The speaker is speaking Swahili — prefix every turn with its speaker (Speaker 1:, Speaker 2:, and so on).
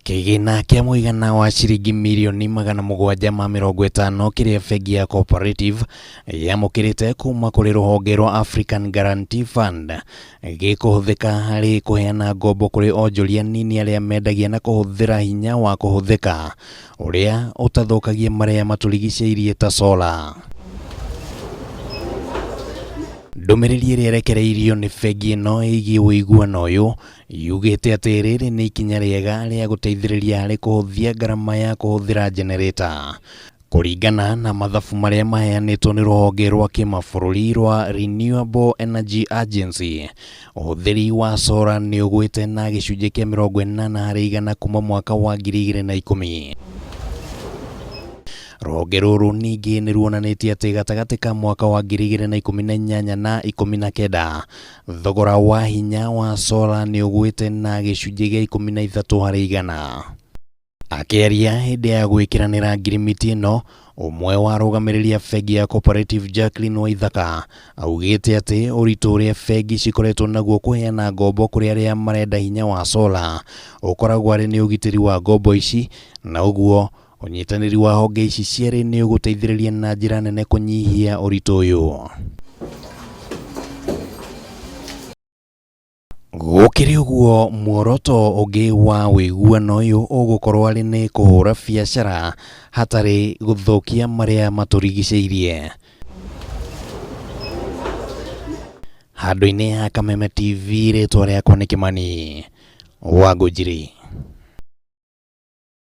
Speaker 1: Kigina kia muigana wa ciringi mirioni 750 kiria Bengi ya Co-operative yamukirite kuma kuri ruhonge rwa African Guarantee Fund gikuhuthika hari kuheana ngombo kuri onjoria nini aria mendagia na kuhuthira hinya wa kuhuthika uria utathukagia maria maturigiciirie ta sola. Ndumiriri iria irekereirio ni Bengi ino igi Wuiguano uyu yugite ati riri ni ikinya riega ria guteithiriria hari kuhuthia garama ya kuhuthira generator. Kuringana na mathabu maria maheanitwo ni ruhonge rwa kimabũrũri rwa Renewable Energy Agency, uhuthiri wa sola ni ugwite na gicunjĩ kia 80% kuma mwaka wa 2010. Ruhonge ruru ningi ni ruonanitie ati gatagati ka mwaka wa 2018 na 19 thogora wa hinya wa sola ni ugwite na gicunjĩ gia 13%. Akiaria hindi ya gwikiranira ngirimiti ino, umwe wa arũgamĩrĩri a Bengi ya Co-operative Wuiguano augite ati uritu uria bengi cikoretwo naguo kuheana ngombo kuri aria marenda hinya wa sola ukoragwo ari ni ugitiri wa ngombo ici, na uguo unyitaniri wa honge ici cieri ni uguteithiriria na njira nene kunyihia uritu uyu. Gukiri uguo, muoroto ungi wa Wuiguano uyu ugukorwo ari ni kuhura biacara hatari guthukia maria maturigiciirie. Handu-ini ha Kameme TV, ritwa riakwa ni Kimani wa Njira.